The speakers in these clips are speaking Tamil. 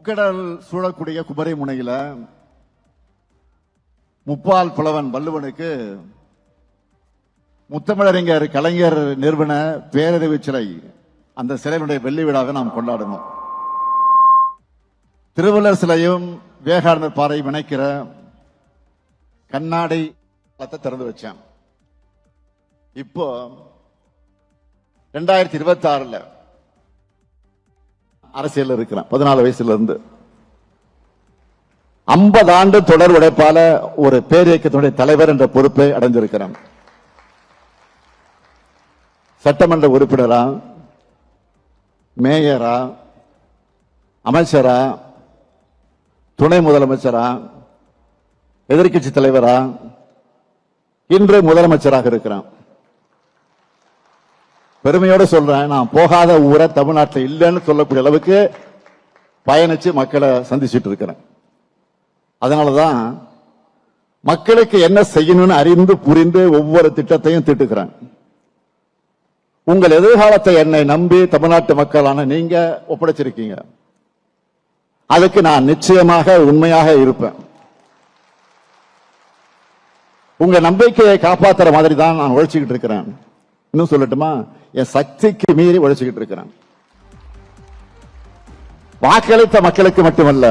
முக்கடல் சூழக்கூடிய குமரி முனையில முப்பால் புலவன் வள்ளுவனுக்கு முத்தமிழறிஞர் கலைஞர் நிறுவன பேரறிவு சிலை, அந்த சிலையினுடைய வெள்ளி விழாவை நாம் கொண்டாடணும். திருவள்ளுவர் சிலையும் விவேகானந்தர் பாறையும் இணைக்கிற கண்ணாடி திறந்து வச்சேன். இப்போ 2026 அரசியல் இருக்கிறேன். 14 வயசுல இருந்து 50 ஆண்டு தொடர் உழைப்பால ஒரு பேரியக்கத்தினுடைய தலைவர் என்ற பொறுப்பை அடைஞ்சிருக்கிறேன். சட்டமன்ற உறுப்பினரா, மேயரா, அமைச்சரா, துணை முதலமைச்சரா, எதிர்கட்சி தலைவரா, இன்று முதலமைச்சராக இருக்கிறான். பெருமையோடு சொல்றேன், நான் போகாத ஊரை தமிழ்நாட்டில் இல்லைன்னு சொல்லக்கூடிய அளவுக்கு பயணிச்சு மக்களை சந்திச்சுட்டு இருக்கிறேன். அதனாலதான் மக்களுக்கு என்ன செய்யணும்னு அறிந்து புரிந்து ஒவ்வொரு திட்டத்தையும் திட்டுக்கிறேன். உங்கள் எதிர்காலத்தை என்னை நம்பி தமிழ்நாட்டு மக்களான நீங்க ஒப்படைச்சிருக்கீங்க. அதுக்கு நான் நிச்சயமாக உண்மையாக இருப்பேன். உங்க நம்பிக்கையை காப்பாற்றுற மாதிரி தான் நான் உழைச்சிக்கிட்டு இருக்கிறேன். இன்னும் சொல்லட்டுமா, என் சக்திக்கு மீறி உழைச்சிக்கிட்டு இருக்கிறேன். வாக்களித்த மக்களுக்கு மட்டுமல்ல,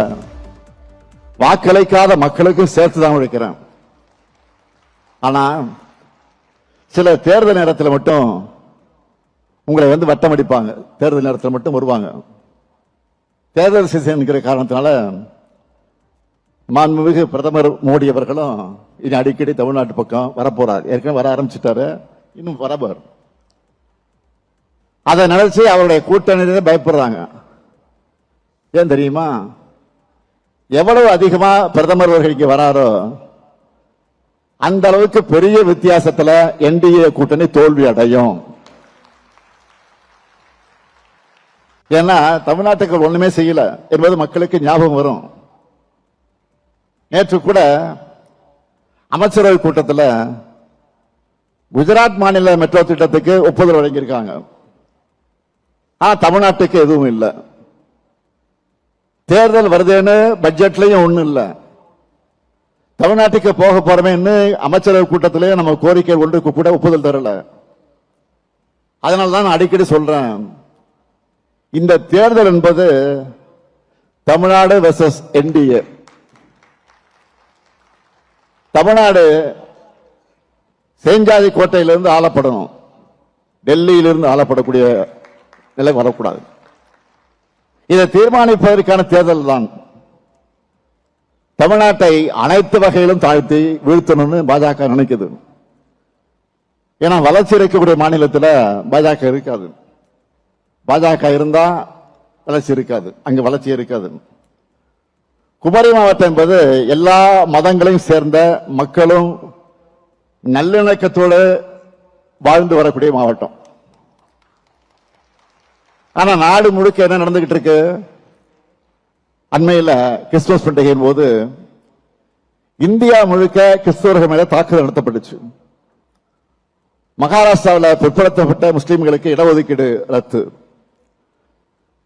வாக்களிக்காத மக்களுக்கும் சேர்த்துதான் உழைக்கிறேன். ஆனா சில தேர்தல் நேரத்தில் மட்டும் உங்களை வட்டம் அடிப்பாங்க. தேர்தல் நேரத்தில் மட்டும் வருவாங்க. தேர்தல் சீசன் காரணத்தினால மாண்புமிகு பிரதமர் மோடி அவர்களும் இனி அடிக்கடி தமிழ்நாட்டு பக்கம் வரப்போறார். ஏற்கனவே வர ஆரம்பிச்சுட்டாரு, இன்னும் வரப்போறார். அதை நினைச்சு அவருடைய கூட்டணி பயப்படுறாங்க. ஏன் தெரியுமா? எவ்வளவு அதிகமா பிரதமர் அவர்கள் இங்க வராரோ அந்த அளவுக்கு பெரிய வித்தியாசத்துல என்டிஏ கூட்டணி தோல்வி அடையும். ஏன்னா தமிழ்நாட்டுக்கு ஒண்ணுமே செய்யல என்பது மக்களுக்கு ஞாபகம் வரும். நேற்று கூட அமைச்சரவை கூட்டத்தில் குஜராத் மாநில மெட்ரோ திட்டத்துக்கு ஒப்புதல் வழங்கியிருக்காங்க. தமிழ்நாட்டுக்கு எதுவும் இல்லை. தேர்தல் வருதுன்னு பட்ஜெட்லயும் ஒண்ணும் இல்லை. தமிழ்நாட்டுக்கு போக போறமே அமைச்சரவை கூட்டத்திலே நம்ம கோரிக்கை ஒன்றுக்கு கூட ஒப்புதல் தரல. அதனால்தான் நான் அடிக்கடி சொல்றேன், இந்த தேர்தல் என்பது தமிழ்நாடு வெர்சஸ் என்டிஏ. தமிழ்நாடு சேஞ்சாதி கோட்டையிலிருந்து ஆளப்படணும், டெல்லியிலிருந்து ஆளப்படக்கூடிய நிலை வரக்கூடாது. இதை தீர்மானிப்பதற்கான தேர்தல் தான். தமிழ்நாட்டை அனைத்து வகையிலும் தாழ்த்தி வீழ்த்தணும்னு பாஜக நினைக்குது. ஏன்னா வளர்ச்சி இருக்கக்கூடிய மாநிலத்தில் பாஜக இருக்காது. பாஜக இருந்தா வளர்ச்சி இருக்காது, அங்க வளர்ச்சி இருக்காது. குமரி மாவட்டம் என்பது எல்லா மதங்களையும் சேர்ந்த மக்களும் நல்லிணக்கத்தோடு வாழ்ந்து வரக்கூடிய மாவட்டம். ஆனா நாடு முழுக்க என்ன நடந்துகிட்டு இருக்கு? அண்மையில் கிறிஸ்துமஸ் பண்டிகையின் போது இந்தியா முழுக்க கிறிஸ்தவர்கள் மேல தாக்குதல் நடத்தப்பட்டுச்சு. மகாராஷ்டிராவில் பிற்படுத்தப்பட்ட முஸ்லிம்களுக்கு இடஒதுக்கீடு ரத்து.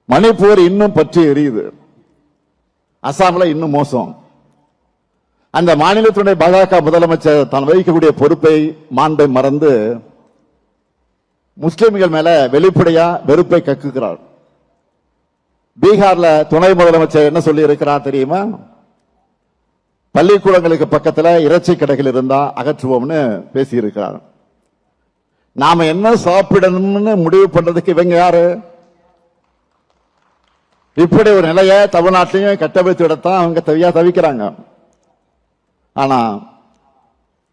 மணிப்பூர் இன்னும் பற்றி எரியுது. அசாம்ல இன்னும் மோசம். அந்த மாநிலத்துடைய பாஜக முதலமைச்சர் தான் வகிக்கக்கூடிய பொறுப்பை மாண்பை மறந்து முஸ்லிம்கள் மேல வெளிப்படையா வெறுப்பை கக்குகிறார். பீகார்ல துணை முதலமைச்சர் என்ன சொல்லி இருக்கிறார் தெரியுமா? பள்ளிக்கூடங்களுக்கு பக்கத்துல இறைச்சி கடைகள் இருந்தா அகற்றுவோம்னு பேசி இருக்கிறார். நாம என்ன சாப்பிடணும்னு முடிவு பண்றதுக்கு இவங்க யாரு? இப்படி ஒரு நிலையை தமிழ்நாட்டிலையும் கட்டமைத்து விடத்தான் அவங்க தவிக்கிறாங்க. ஆனா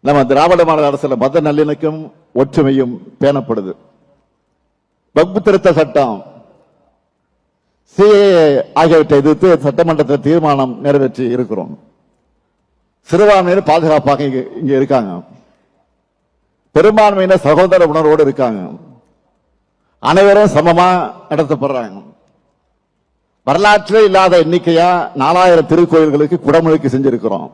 நம்ம திராவிட மாடல் அரசுல மத நல்லிணக்கம் ஒற்றுமையும் பேணப்படுது. வக்பு திருத்த சட்டம், சிஏஏ ஆகியவற்றை எதிர்த்து சட்டமன்றத்தில் தீர்மானம் நிறைவேற்றி இருக்கிறோம். சிறுபான்மையினர் பாதுகாப்பாக இங்க இருக்காங்க. பெரும்பான்மையினர் சகோதர உணர்வோடு இருக்காங்க. அனைவரும் சமமா நடத்தப்படுறாங்க. வரலாற்றில் இல்லாத எண்ணிக்கையா 4000 திருக்கோயில்களுக்கு குடமுழுக்கு செஞ்சிருக்கிறோம்.